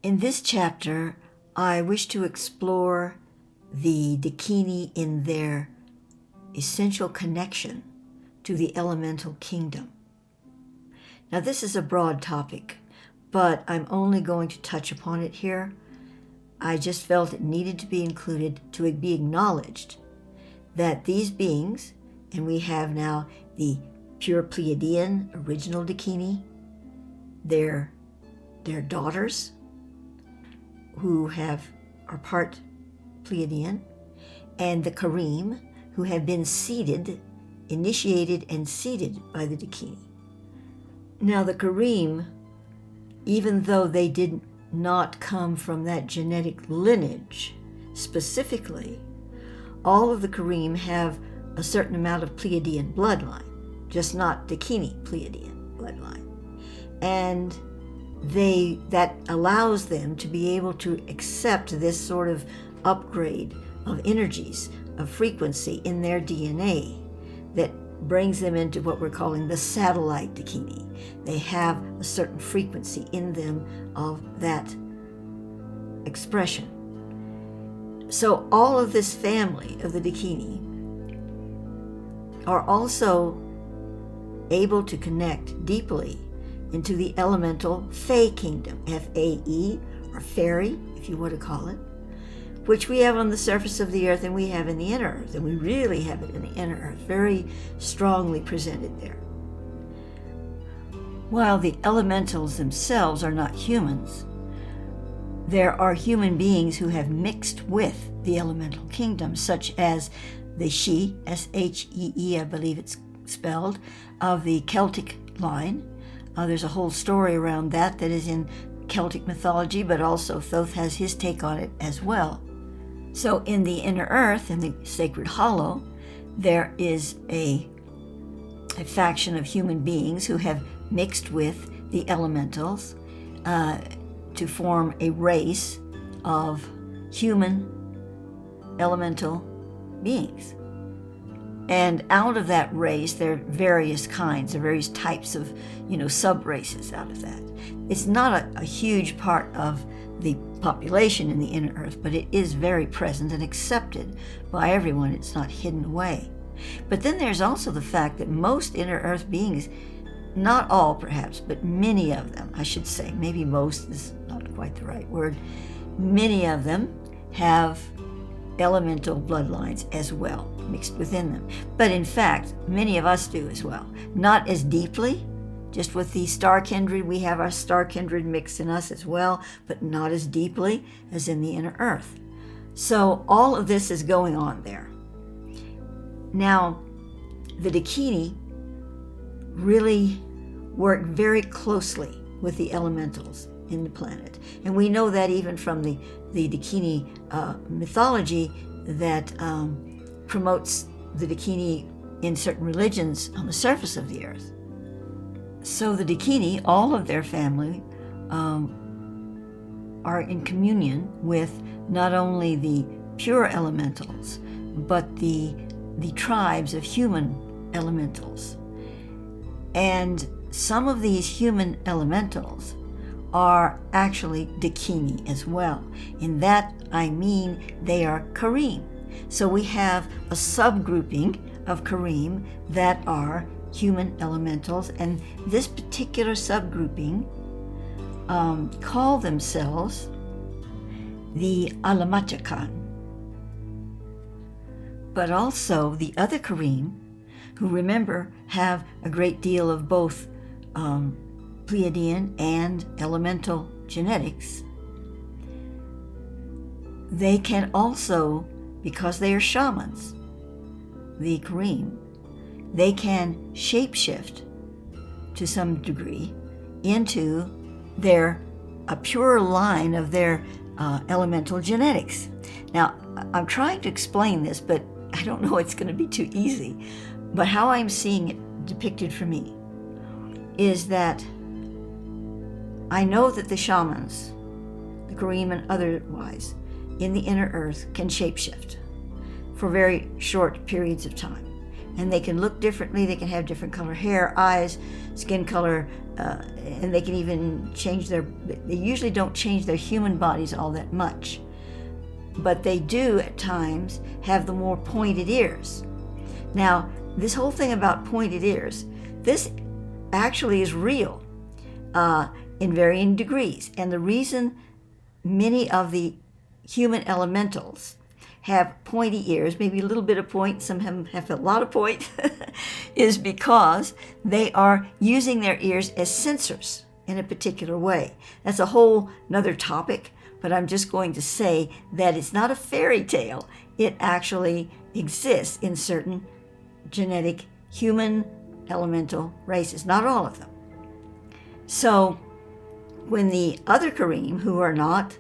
In this chapter, I wish to explore the Dakini in their essential connection to the elemental kingdom. Now, this is a broad topic, but I'm only going to touch upon it here. I just felt it needed to be included to be acknowledged that these beings, and we have now the pure Pleiadian original Dakini, their daughters, who are part Pleiadian, and the Kareem, who have been initiated and seeded by the Dakini. Now the Kareem, even though they did not come from that genetic lineage specifically, all of the Kareem have a certain amount of Pleiadian bloodline, just not Dakini Pleiadian bloodline. And that allows them to be able to accept this sort of upgrade of energies, of frequency in their DNA that brings them into what we're calling the satellite Dakini. They have a certain frequency in them of that expression. So all of this family of the Dakini are also able to connect deeply into the elemental Fae kingdom, F-A-E, or fairy, if you want to call it, which we have on the surface of the earth and we have in the inner earth, and we really have it in the inner earth, very strongly presented there. While the elementals themselves are not humans, there are human beings who have mixed with the elemental kingdom, such as the She, S-H-E-E, I believe it's spelled, of the Celtic line. There's a whole story around that is in Celtic mythology, but also Thoth has his take on it as well. So in the inner earth, in the sacred hollow, there is a faction of human beings who have mixed with the elementals to form a race of human elemental beings. And out of that race, there are various kinds, or various types of, sub-races out of that. It's not a huge part of the population in the inner earth, but it is very present and accepted by everyone. It's not hidden away. But then there's also the fact that most inner earth beings, not all perhaps, but many of them, I should say, maybe most is not quite the right word, many of them have elemental bloodlines as well, mixed within them. But in fact, many of us do as well. Not as deeply, just with the star kindred, we have our star kindred mixed in us as well, but not as deeply as in the inner earth. So all of this is going on there. Now, the Dakini really work very closely with the elementals in the planet. And we know that even from the Dakini mythology that promotes the Dakini in certain religions on the surface of the earth. So the Dakini, all of their family, are in communion with not only the pure elementals, but the tribes of human elementals. And some of these human elementals are actually Dakini as well. In that, I mean they are Kareem. So we have a subgrouping of Kareem that are human elementals, and this particular subgrouping call themselves the Alamachakan. But also the other Kareem, who remember have a great deal of both Pleiadian and elemental genetics, they can also, because they are shamans, the Kareem, they can shapeshift to some degree into a pure line of their elemental genetics. Now, I'm trying to explain this, but I don't know it's going to be too easy. But how I'm seeing it depicted for me is that I know that the shamans, the Kareem and otherwise, in the inner earth can shapeshift for very short periods of time. and they can look differently. They can have different color hair, eyes, skin color, and they can even change they usually don't change their human bodies all that much. But they do at times have the more pointed ears. Now, this whole thing about pointed ears, this actually is real in varying degrees. And the reason many of the human elementals have pointy ears, maybe a little bit of point, some have a lot of point, is because they are using their ears as sensors in a particular way. That's a whole nother topic, but I'm just going to say that it's not a fairy tale. It actually exists in certain genetic human elemental races, not all of them. So when the other Kareem, who are not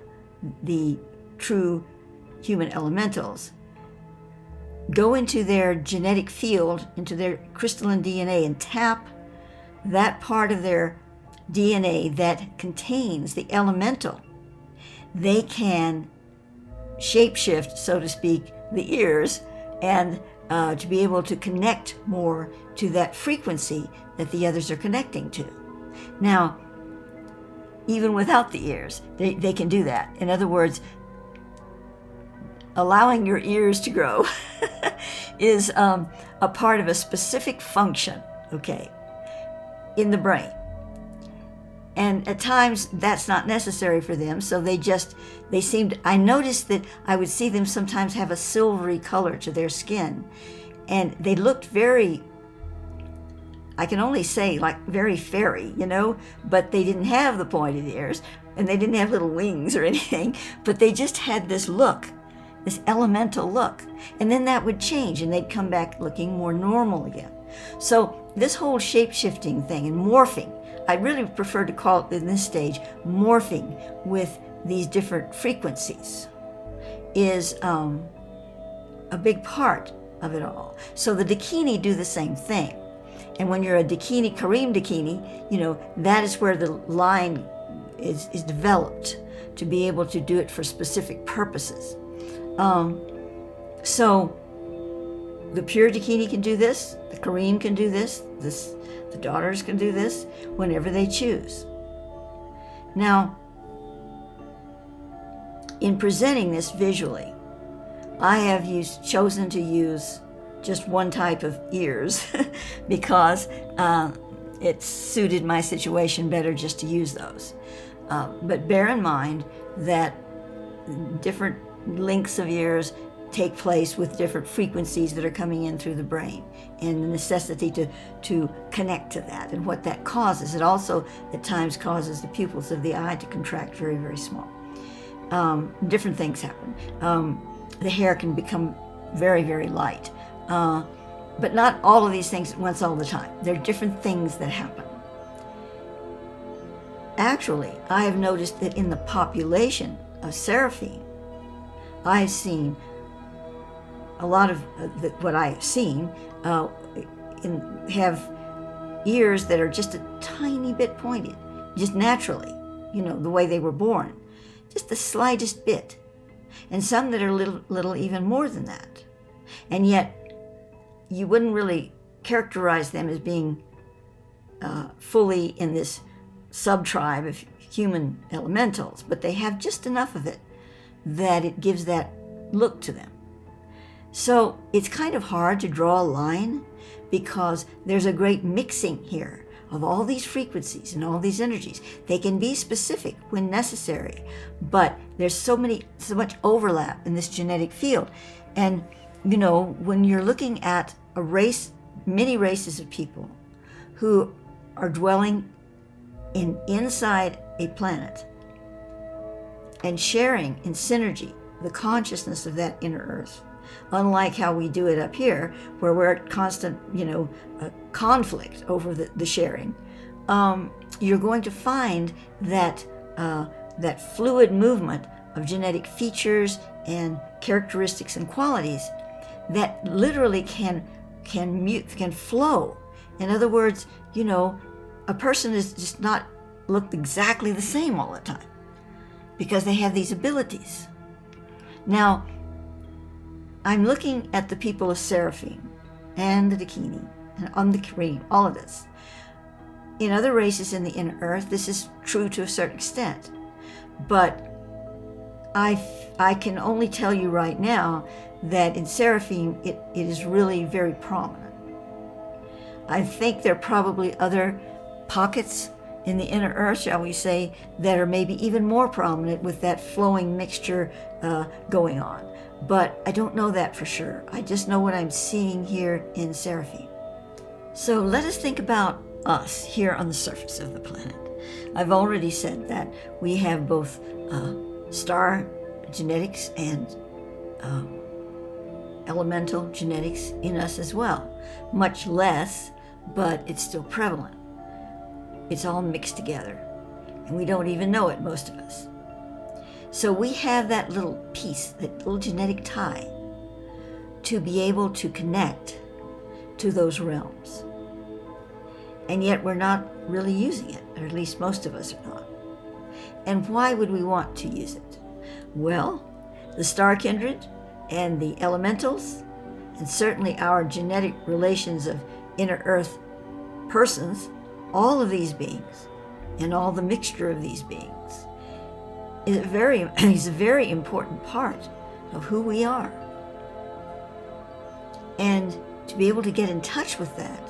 the true human elementals, go into their genetic field, into their crystalline DNA, and tap that part of their DNA that contains the elemental, they can shapeshift, so to speak, the ears and to be able to connect more to that frequency that the others are connecting to. Now, even without the ears, they can do that. In other words, allowing your ears to grow is a part of a specific function, okay, in the brain. And at times that's not necessary for them, so I noticed that I would see them sometimes have a silvery color to their skin, and they looked very, I can only say like very fairy, but they didn't have the pointed ears, and they didn't have little wings or anything, but they just had this look, this elemental look, and then that would change and they'd come back looking more normal again. So this whole shape-shifting thing and morphing, I really prefer to call it in this stage morphing with these different frequencies, is a big part of it all. So the Dakini do the same thing. And when you're a Dakini, Kareem Dakini, that is where the line is developed to be able to do it for specific purposes. So the pure Dakini can do this, the Kareem can do this, the daughters can do this whenever they choose. Now, in presenting this visually, I have chosen to use just one type of ears because it suited my situation better just to use those. But bear in mind that different lengths of ears take place with different frequencies that are coming in through the brain, and the necessity to connect to that and what that causes. It also at times causes the pupils of the eye to contract very, very small. Different things happen. The hair can become very, very light. But not all of these things at once all the time. There are different things that happen. Actually, I have noticed that in the population of seraphim, I've seen a lot of what I have seen have ears that are just a tiny bit pointed, just naturally, the way they were born, just the slightest bit, and some that are little even more than that. And yet, you wouldn't really characterize them as being fully in this sub-tribe of human elementals, but they have just enough of it that it gives that look to them. So it's kind of hard to draw a line because there's a great mixing here of all these frequencies and all these energies. They can be specific when necessary, but there's so much overlap in this genetic field. And when you're looking at a race, many races of people who are dwelling inside a planet and sharing in synergy the consciousness of that inner earth, unlike how we do it up here, where we're at constant, conflict over the sharing, you're going to find that that fluid movement of genetic features and characteristics and qualities that literally can flow. In other words, a person is just not looked exactly the same all the time because they have these abilities. Now, I'm looking at the people of seraphim, and the Dakini and the Kareem, all of this. In other races in the inner earth, this is true to a certain extent. But I can only tell you right now that in Seraphim, it is really very prominent. I think there are probably other pockets in the inner earth, shall we say, that are maybe even more prominent with that flowing mixture going on. But I don't know that for sure. I just know what I'm seeing here in Seraphim. So let us think about us here on the surface of the planet. I've already said that we have both star genetics and elemental genetics in us as well. Much less, but it's still prevalent. It's all mixed together, and we don't even know it, most of us. So we have that little piece, that little genetic tie, to be able to connect to those realms. And yet we're not really using it, or at least most of us are not. And why would we want to use it? Well, the star kindred and the elementals, and certainly our genetic relations of inner earth persons, all of these beings and all the mixture of these beings is a very important part of who we are. And to be able to get in touch with that,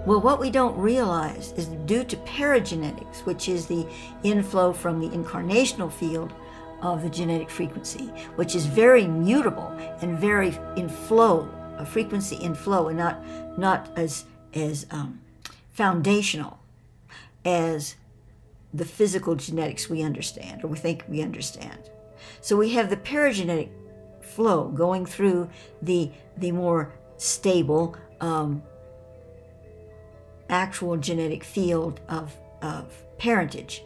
well, what we don't realize is due to paragenetics, which is the inflow from the incarnational field of the genetic frequency, which is very mutable and very in flow, a frequency in flow, and not as foundational as the physical genetics we understand, or we think we understand. So we have the paragenetic flow going through the more stable actual genetic field of parentage.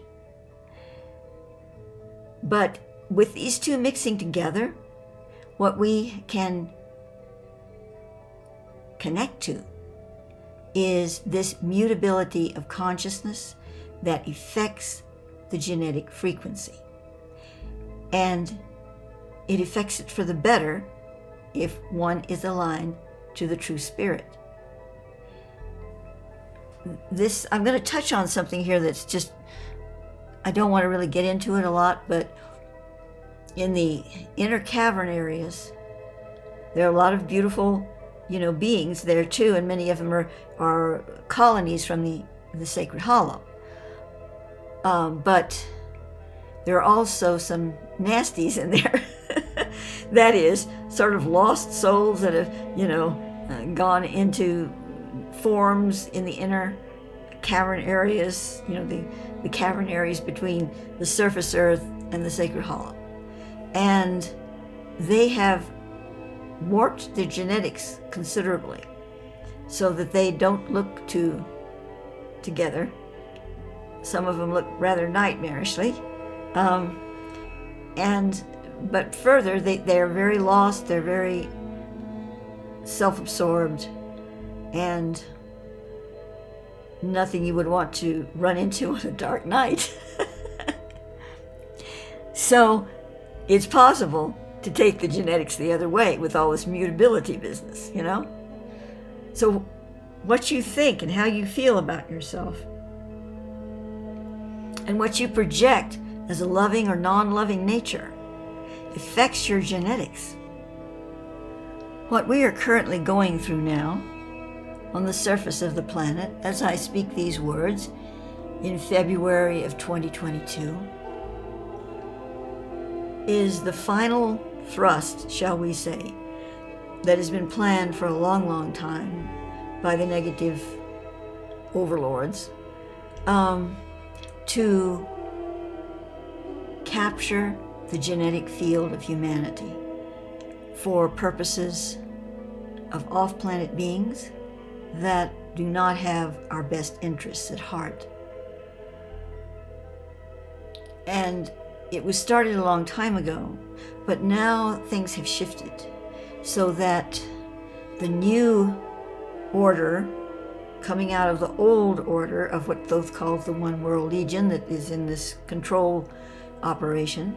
But with these two mixing together, what we can connect to is this mutability of consciousness that affects the genetic frequency. And it affects it for the better if one is aligned to the true spirit. I'm going to touch on something here that's just, I don't want to really get into it a lot, but in the inner cavern areas, there are a lot of beautiful, beings there too, and many of them are colonies from the Sacred Hollow. But there are also some nasties in there. That is, sort of lost souls that have, gone into forms in the inner cavern areas, the cavern areas between the surface earth and the Sacred Hollow. And they have warped their genetics considerably so that they don't look together. Some of them look rather nightmarishly. But further, they're very lost, they're very self-absorbed, and nothing you would want to run into on a dark night. So it's possible to take the genetics the other way with all this mutability business, So what you think and how you feel about yourself, and what you project as a loving or non-loving nature, affects your genetics. What we are currently going through now on the surface of the planet, as I speak these words in February of 2022, is the final thrust, shall we say, that has been planned for a long, long time by the negative overlords, to capture the genetic field of humanity for purposes of off-planet beings that do not have our best interests at heart. And it was started a long time ago, but now things have shifted so that the new order coming out of the old order of what those call the One World Legion that is in this control operation,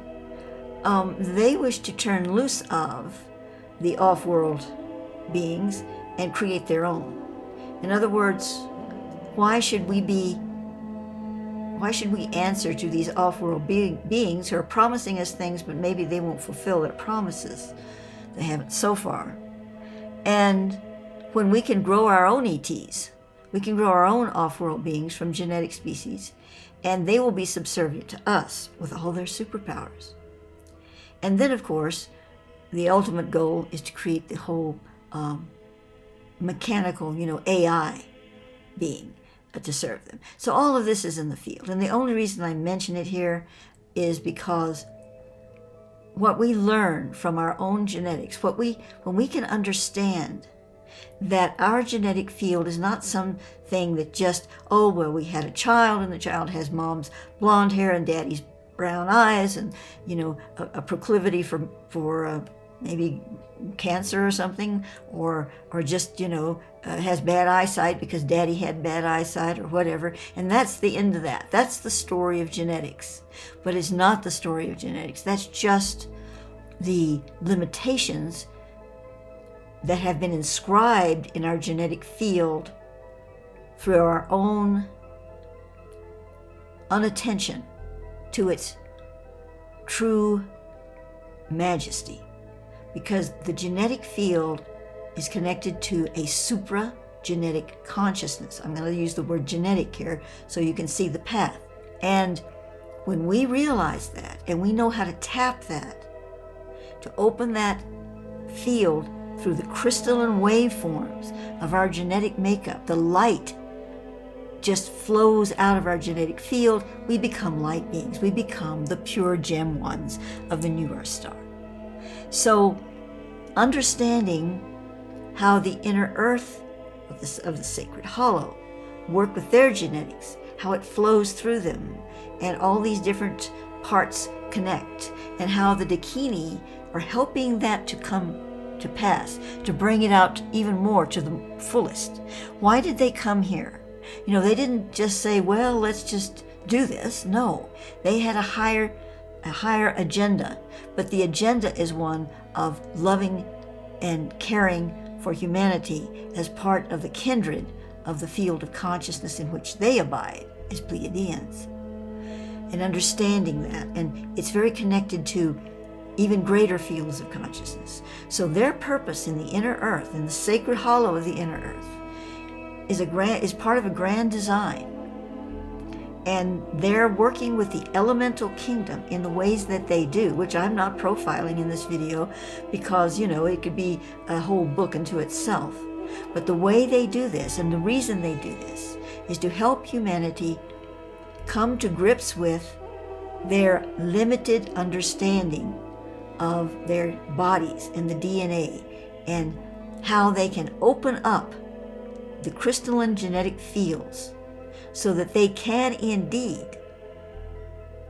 they wish to turn loose of the off-world beings and create their own. In other words, why should we answer to these off-world beings who are promising us things, but maybe they won't fulfill their promises? They haven't so far. And when we can grow our own ETs, we can grow our own off-world beings from genetic species, and they will be subservient to us with all their superpowers. And then, of course, the ultimate goal is to create the whole mechanical, AI being to serve them. So all of this is in the field. And the only reason I mention it here is because what we learn from our own genetics, when we can understand that our genetic field is not something that just, we had a child and the child has mom's blonde hair and daddy's brown eyes and, a proclivity for maybe cancer or something, or just, has bad eyesight because daddy had bad eyesight or whatever. And that's the end of that. That's the story of genetics. But it's not the story of genetics. That's just the limitations that have been inscribed in our genetic field through our own unattention to its true majesty. Because the genetic field is connected to a supra-genetic consciousness. I'm going to use the word genetic here so you can see the path. And when we realize that, and we know how to tap that, to open that field through the crystalline waveforms of our genetic makeup, the light just flows out of our genetic field, we become light beings. We become the pure gem ones of the New Earth Star. So, understanding how the inner earth of the sacred hollow work with their genetics, how it flows through them, and all these different parts connect, and how the Dakini are helping that to come to pass, to bring it out even more to the fullest. Why did they come here? They didn't just say, well, let's just do this. No, they had a higher agenda, but the agenda is one of loving and caring for humanity as part of the kindred of the field of consciousness in which they abide as Pleiadians. And understanding that, and it's very connected to even greater fields of consciousness. So their purpose in the inner earth, in the sacred hollow of the inner earth, is part of a grand design. And they're working with the elemental kingdom in the ways that they do, which I'm not profiling in this video because, it could be a whole book unto itself. But the way they do this, and the reason they do this, is to help humanity come to grips with their limited understanding of their bodies and the DNA, and how they can open up the crystalline genetic fields so that they can indeed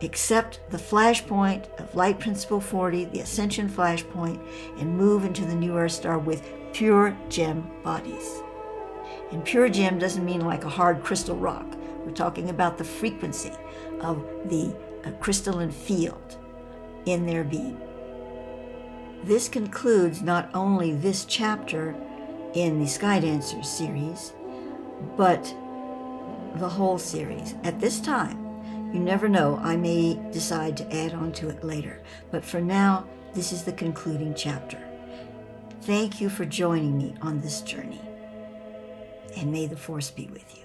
accept the flashpoint of Light Principle 40, the Ascension flashpoint, and move into the New Earth Star with pure gem bodies. And pure gem doesn't mean like a hard crystal rock. We're talking about the frequency of the crystalline field in their being. This concludes not only this chapter in the Sky Dancers series, but the whole series. At this time, you never know, I may decide to add on to it later. But for now, this is the concluding chapter. Thank you for joining me on this journey, and may the Force be with you.